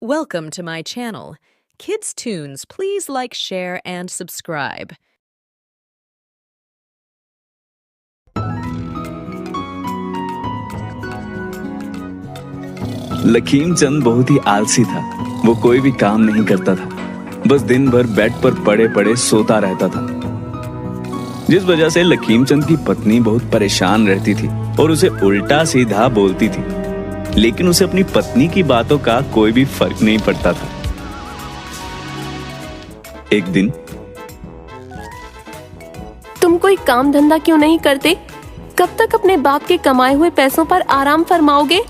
Welcome to my channel. Kids Tunes, please like, share, and subscribe. लकीम चंद बहुत ही आलसी था। वो कोई भी काम नहीं करता था, बस दिन भर बेड पर पड़े पड़े सोता रहता था, जिस वजह से लकीम चंद की पत्नी बहुत परेशान रहती थी और उसे उल्टा सीधा बोलती थी। लेकिन उसे अपनी पत्नी की बातों का कोई भी फर्क नहीं पड़ता था। एक दिन, तुम कोई काम धंधा क्यों नहीं करते? कब तक अपने बाप के कमाए हुए पैसों पर आराम फरमाओगे?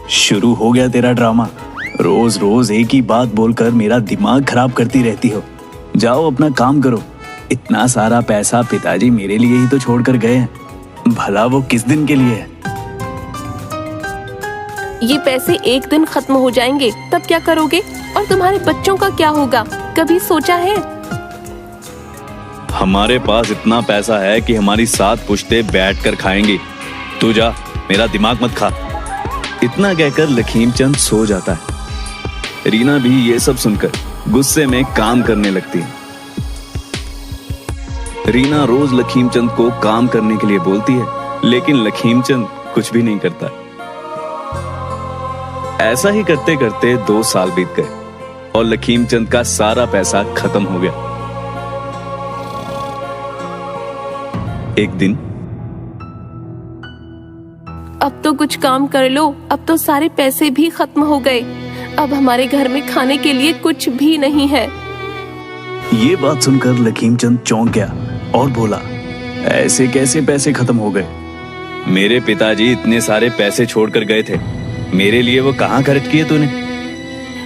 शुरू हो गया तेरा ड्रामा। रोज रोज एक ही बात बोलकर मेरा दिमाग खराब करती रहती हो। जाओ अपना काम करो। इतना सारा पैसा पिताजी मेरे लिए ही तो छोड़ कर गए हैं, भला वो किस दिन के लिए है? ये पैसे एक दिन खत्म हो जाएंगे, तब क्या करोगे? और तुम्हारे बच्चों का क्या होगा? कभी सोचा है? हमारे पास इतना पैसा है कि हमारी 7 पुश्ते बैठ कर खाएंगे। तू जा, मेरा दिमाग मत खा। इतना कहकर लकीम चंद सो जाता है। रीना भी ये सब सुनकर गुस्से में काम करने लगती है। रीना रोज लकीम चंद को काम करने के लिए बोलती है, लेकिन लकीम चंद कुछ भी नहीं करता। ऐसा ही करते करते 2 साल बीत गए और लकीम चंद का सारा पैसा खत्म हो गया। एक दिन, अब तो कुछ काम कर लो, अब तो सारे पैसे भी खत्म हो गए। अब हमारे घर में खाने के लिए कुछ भी नहीं है। ये बात सुनकर लकीम चंद चौंक गया और बोला, ऐसे कैसे पैसे खत्म हो गए? मेरे पिताजी इतने सारे पैसे छोड़कर गए थे, मेरे लिए वो कहाँ खर्च किए तूने?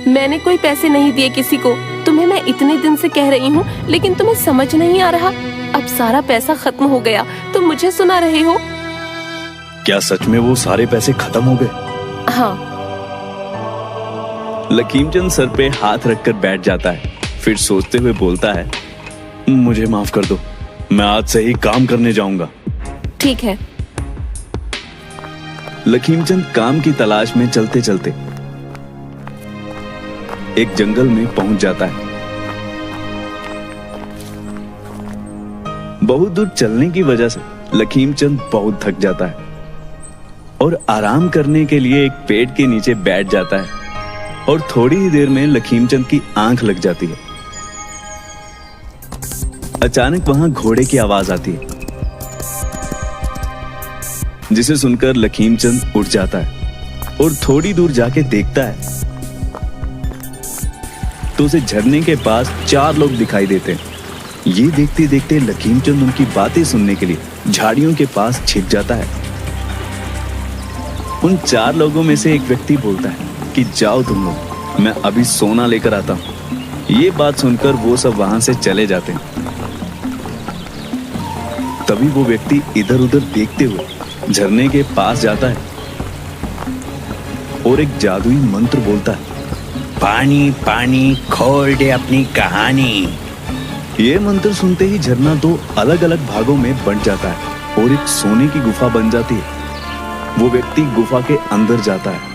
मैंने कोई पैसे नहीं दिए किसी को। तुम्हें मैं इतने दिन से कह रही हूँ, लेकिन तुम्हें समझ नहीं आ रहा। अब सारा पैसा खत्म हो गया, तुम मुझे सुना रहे हो? क्या सच में वो सारे पैसे खत्म हो गए? हाँ। लकीम चंद सर पे हाथ रखकर बैठ जाता है, फिर सोचते हुए बोलता है, मुझे माफ कर दो, मैं आज से ही काम करने जाऊंगा। ठीक है। लकीम चंद काम की तलाश में चलते चलते एक जंगल में पहुंच जाता है। बहुत दूर चलने की वजह से लकीम चंद बहुत थक जाता है और आराम करने के लिए एक पेड़ के नीचे बैठ जाता है और थोड़ी ही देर में लकीम चंद की आंख लग जाती है। अचानक वहां घोड़े की आवाज आती है, जिसे सुनकर लकीम चंद उठ जाता है और थोड़ी दूर जाके देखता है तो उसे झरने के पास 4 लोग दिखाई देते हैं। ये देखते देखते लकीम चंद उनकी बातें सुनने के लिए झाड़ियों के पास छिप जाता है। उन 4 लोगों में से एक व्यक्ति बोलता है कि जाओ तुम लोग, मैं अभी सोना लेकर आता हूं। ये बात सुनकर वो सब वहां से चले जाते हैं। तभी वो व्यक्ति इधर उधर देखते हुए झरने के पास जाता है और एक जादुई मंत्र बोलता है, पानी पानी खोल दे अपनी कहानी। ये मंत्र सुनते ही झरना 2 अलग अलग भागों में बंट जाता है और एक सोने की गुफा बन जाती है। वो व्यक्ति गुफा के अंदर जाता है।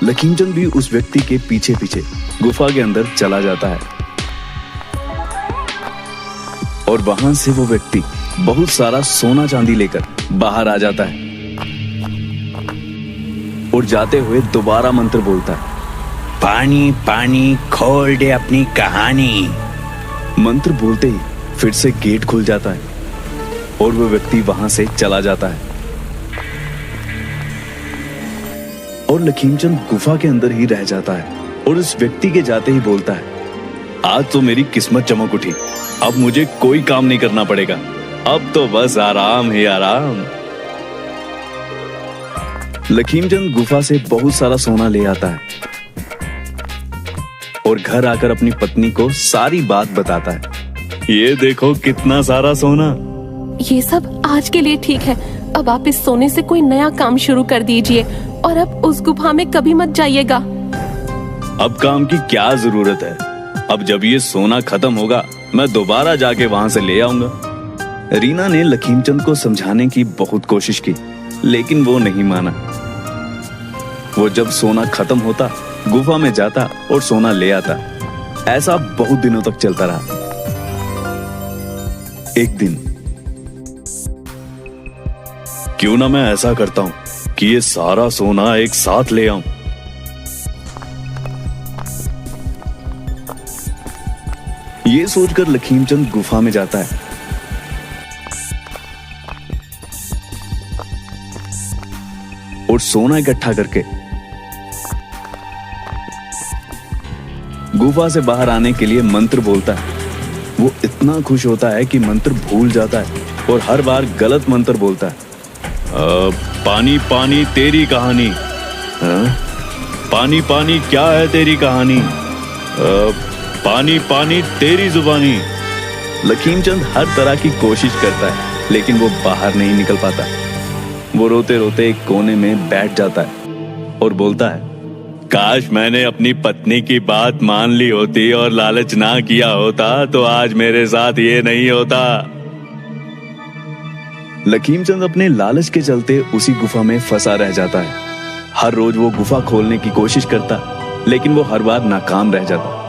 लकीम चंद भी उस व्यक्ति के पीछे पीछे गुफा के अंदर चला जाता है और वहां से वो व्यक्ति बहुत सारा सोना चांदी लेकर बाहर आ जाता है और जाते हुए दोबारा मंत्र बोलता है, पानी पानी खोल दे अपनी कहानी। मंत्र बोलते ही फिर से गेट खुल जाता है और वो व्यक्ति वहां से चला जाता है और लकीम चंद गुफा के अंदर ही रह जाता है और उस व्यक्ति के जाते ही बोलता है, आज तो मेरी किस्मत चमक उठी, अब मुझे कोई काम नहीं करना पड़ेगा, अब तो बस आराम ही आराम। लकीम चंद गुफा से बहुत सारा सोना ले आता है और घर आकर अपनी पत्नी को सारी बात बताता है। ये देखो कितना सारा सोना। ये सब आज के लिए ठीक है। अब आप इस सोने से कोई नया काम शुरू कर दीजिए और अब उस गुफा में कभी मत जाइएगा। अब काम की क्या जरूरत है? अब जब ये सोना खत्म होगा, मैं दोबारा जाके वहां से ले आऊंगा। रीना ने लखीमचंद को समझाने की बहुत कोशिश की, लेकिन वो नहीं माना। वो जब सोना खत्म होता, गुफा में जाता और सोना ले आता। ऐसा बहुत दिनों तक चलता रहा। एक दिन, क्यों ना मैं ऐसा करता हूं कि ये सारा सोना एक साथ ले आऊं। ये सोचकर लखीमचंद गुफा में जाता है। और सोना इकट्ठा करके गुफा से बाहर आने के लिए मंत्र बोलता है। वो इतना खुश होता है कि मंत्र भूल जाता है और हर बार गलत मंत्र बोलता है। पानी पानी तेरी कहानी। पानी पानी क्या है तेरी कहानी। पानी पानी तेरी जुबानी। लखीमचंद हर तरह की कोशिश करता है, लेकिन वो बाहर नहीं निकल पाता। वो रोते रोते एक कोने में बैठ जाता है और बोलता है, काश मैंने अपनी पत्नी की बात मान ली होती और लालच ना किया होता तो आज मेरे साथ ये नहीं होता। लखीमचंद अपने लालच के चलते उसी गुफा में फंसा रह जाता है। हर रोज वो गुफा खोलने की कोशिश करता, लेकिन वो हर बार नाकाम रह जाता।